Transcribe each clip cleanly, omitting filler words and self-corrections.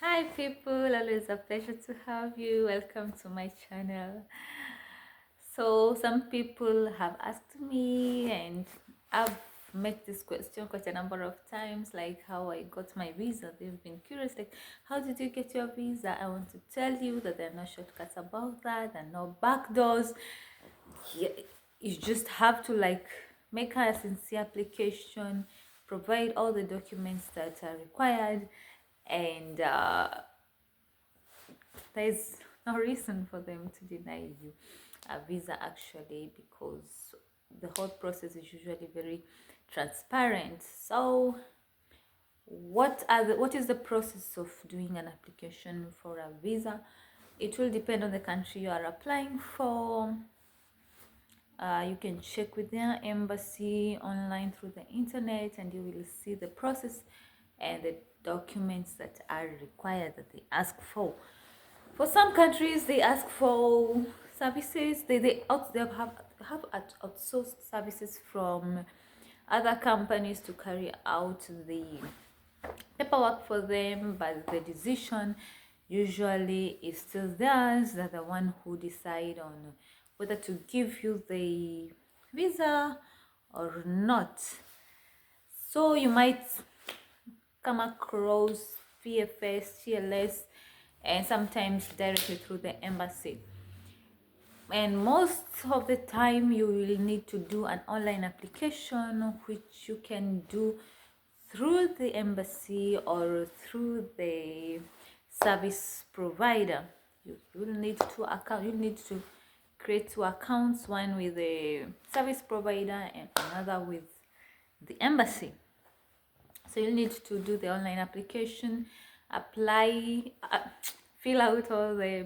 Hi people, always a pleasure to have you. Welcome to my channel. So some people have asked me and I've met this question quite a number of times, like how I got my visa. They've been curious, like, how did you get your visa? I want to tell you that there are no shortcuts about that and no back doors. You just have to make a sincere application, provide all the documents that are required, and there's no reason for them to deny you a visa actually, because the whole process is usually very transparent. So what is the process of doing an application for a visa? It will depend on the country you are applying for. You can check with their embassy online through the internet, and you will see the process and the documents that are required that they ask for. For some countries, they ask for services. They have outsourced services from other companies to carry out the paperwork for them, but the decision usually is still theirs. They're the one who decide on whether to give you the visa or not. So you might come across VFS, TLS, and sometimes directly through the embassy. And most of the time you will need to do an online application, which you can do through the embassy or through the service provider. You will need to create two accounts, one with the service provider and another with the embassy. So you'll need to do the online application, apply, fill out all the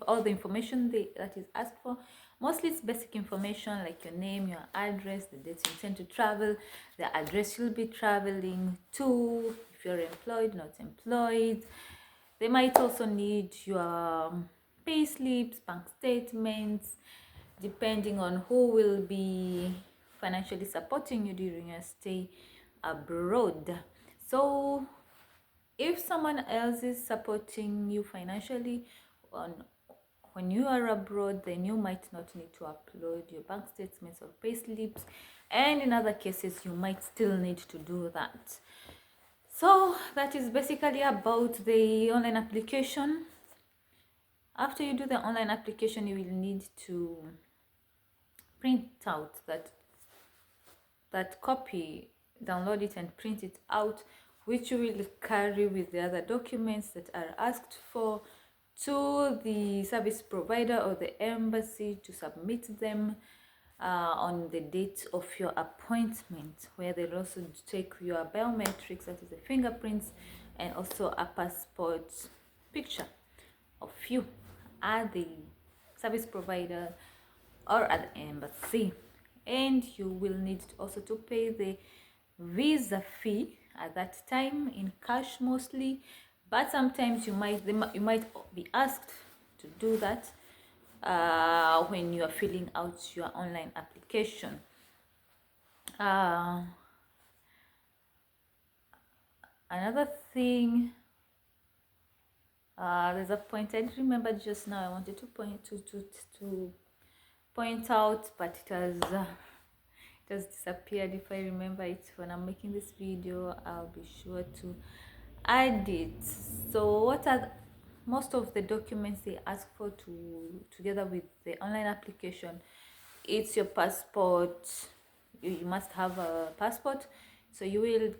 all the information that is asked for. Mostly it's basic information like your name, your address, the dates you intend to travel, the address you'll be traveling to, if you're employed, not employed. They might also need your pay slips, bank statements, depending on who will be financially supporting you during your stay abroad. So if someone else is supporting you financially when you are abroad, then you might not need to upload your bank statements or pay slips, and in other cases you might still need to do that. So that is basically about the online application. After you do the online application, you will need to print out that copy, download it and print it out, which you will carry with the other documents that are asked for to the service provider or the embassy to submit them on the date of your appointment, where they'll also take your biometrics, that is the fingerprints, and also a passport picture of you at the service provider or at the embassy. And you will need also to pay the visa fee at that time in cash mostly, but sometimes you might be asked to do that when you are filling out your online application. Another thing, there's a point I remember just now. I wanted to point out, but it has disappeared. If I remember it when I'm making this video, I'll be sure to add it. So what are most of the documents they ask for together with the online application? It's your passport. You must have a passport, so you will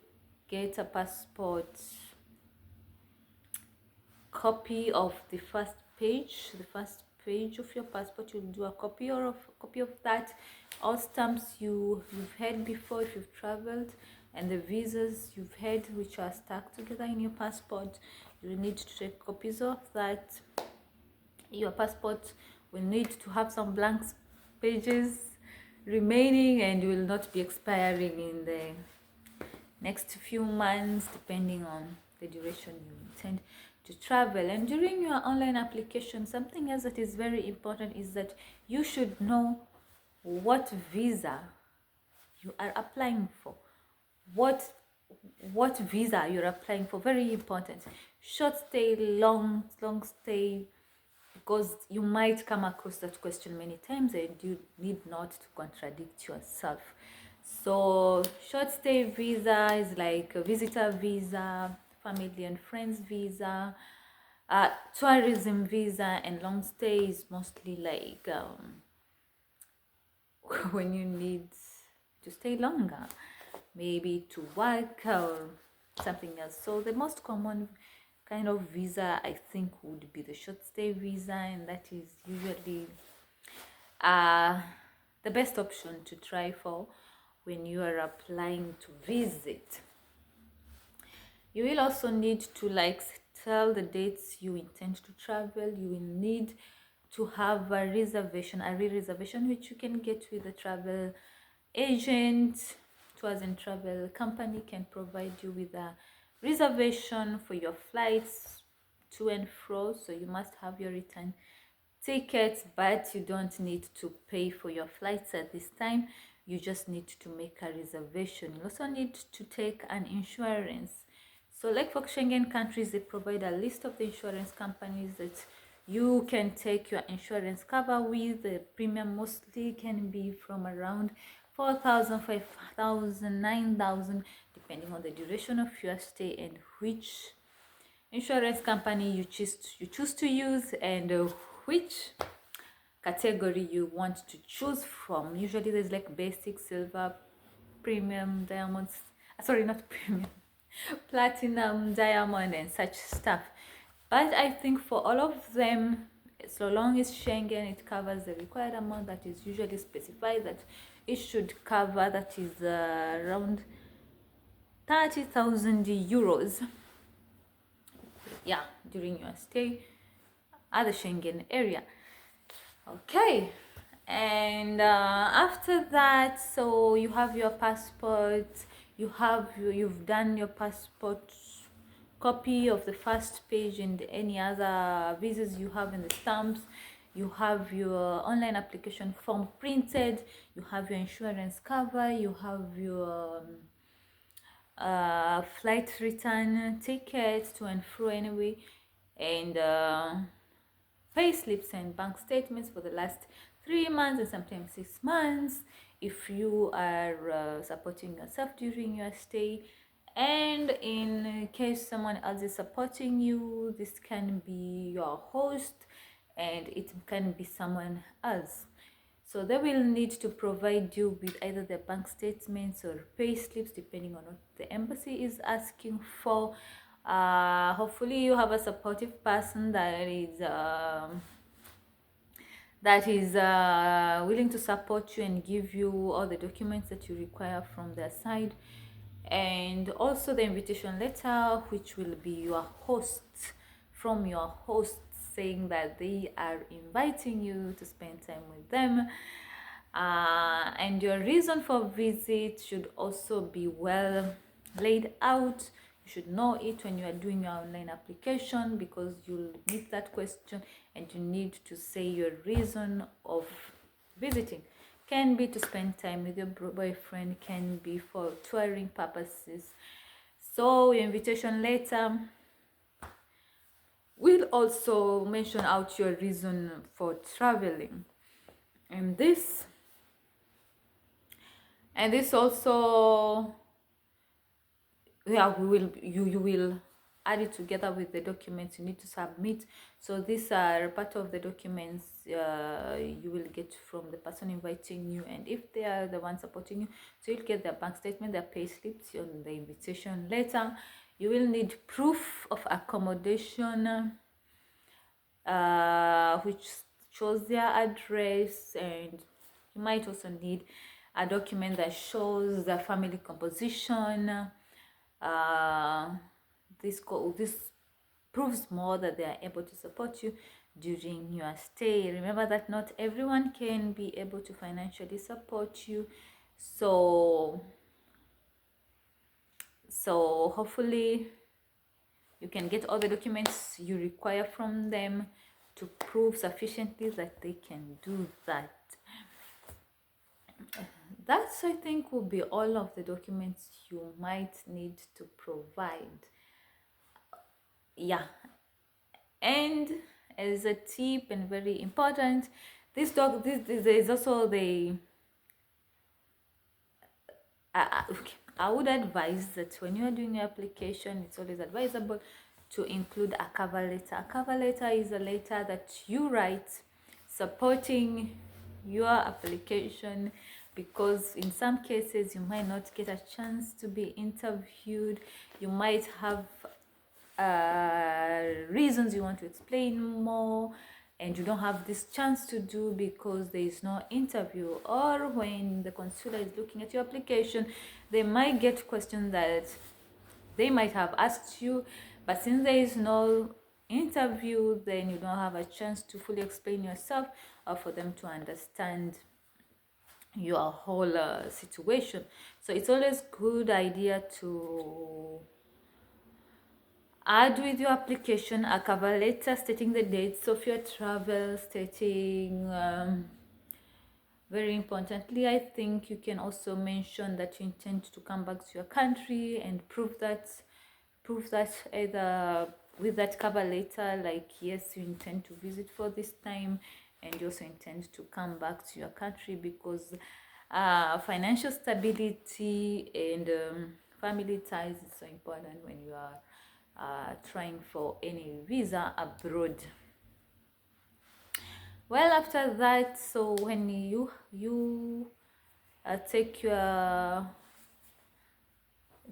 get a passport copy of the first page of your passport. You'll do a copy of that. All stamps you've had before if you've traveled, and the visas you've had which are stuck together in your passport, you need to take copies of that. Your passport will need to have some blank pages remaining, and will not be expiring in the next few months, depending on the duration you intend to travel. And during your online application, something else that is very important is that you should know what visa you are applying for, what what visa you're applying for. Very important. Short stay, long stay, because you might come across that question many times and you need not to contradict yourself. So short stay visa is like a visitor visa, family and friends visa, tourism visa, and long stay is mostly like when you need to stay longer, maybe to work or something else. So the most common kind of visa, I think, would be the short stay visa, and that is usually the best option to try for when you are applying to visit. You will also need to like tell the dates you intend to travel. You will need to have a reservation, a re-reservation, which you can get with a travel agent. Tours and travel company can provide you with a reservation for your flights to and fro. So you must have your return tickets, but you don't need to pay for your flights at this time. You just need to make a reservation. You also need to take an insurance. So like for Schengen countries, they provide a list of the insurance companies that you can take your insurance cover with. The premium mostly can be from around 4,000, 5,000, 9,000, depending on the duration of your stay and which insurance company you choose to use, and which category you want to choose from. Usually there's like basic, silver, premium, diamonds, sorry, not premium, platinum, diamond, and such stuff. But I think for all of them, so long as Schengen, it covers the required amount that is usually specified that it should cover, that is around 30,000 euros, yeah, during your stay at the Schengen area. Okay, and after that, so you have your passport, you've done your passport copy of the first page and any other visas you have in the stamps. You have your online application form printed, you have your insurance cover, you have your flight return ticket to and fro anyway, and pay slips and bank statements for the last 3 months and sometimes 6 months if you are supporting yourself during your stay. And in case someone else is supporting you, this can be your host and it can be someone else. So they will need to provide you with either their bank statements or pay slips, depending on what the embassy is asking for. Hopefully you have a supportive person that is willing to support you and give you all the documents that you require from their side, and also the invitation letter, which will be your host, from your host, saying that they are inviting you to spend time with them. And your reason for visit should also be well laid out. You should know it when you are doing your online application, because you'll meet that question and you need to say your reason of visiting. Can be to spend time with your boyfriend, can be for touring purposes. So your invitation letter will also mention out your reason for traveling, and this also, yeah, you will add it together with the documents you need to submit. So these are part of the documents you will get from the person inviting you, and if they are the ones supporting you, so you'll get their bank statement, their pay slips, on the invitation letter. You will need proof of accommodation, which shows their address, and you might also need a document that shows the family composition. This proves more that they are able to support you during your stay. Remember that not everyone can be able to financially support you, so hopefully you can get all the documents you require from them to prove sufficiently that they can do that. that's, I think, will be all of the documents you might need to provide. Yeah, and as a tip and very important, there is also the okay, I would advise that when you are doing your application, it's always advisable to include a cover letter. A cover letter is a letter that you write supporting your application, because in some cases you might not get a chance to be interviewed. You might have reasons you want to explain more and you don't have this chance to do because there is no interview, or when the consular is looking at your application, they might get questions that they might have asked you, but since there is no interview, then you don't have a chance to fully explain yourself or for them to understand your whole situation. So it's always good idea to add with your application a cover letter stating the dates of your travel, stating very importantly, I think you can also mention that you intend to come back to your country and prove that either with that cover letter, like yes, you intend to visit for this time, and you also intend to come back to your country, because financial stability and family ties is so important when you are trying for any visa abroad. Well, after that, so when you take your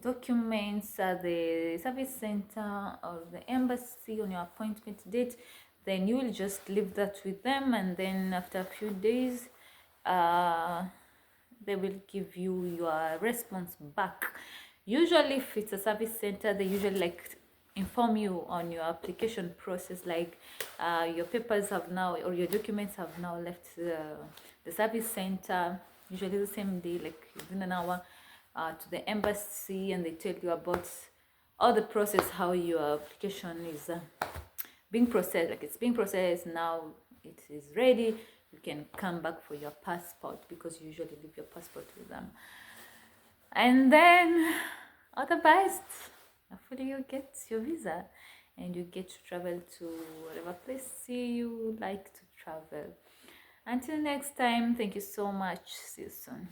documents at the service center or the embassy on your appointment date, then you will just leave that with them, and then after a few days they will give you your response back. Usually if it's a service center, they usually like inform you on your application process, like your papers have now, or your documents have now left the service center, usually the same day, like within an hour, to the embassy, and they tell you about all the process, how your application is being processed, like it's being processed now, it is ready, you can come back for your passport, because you usually leave your passport with them. And then all the best, hopefully you get your visa and you get to travel to whatever place you like to travel. Until next time, thank you so much. See you soon.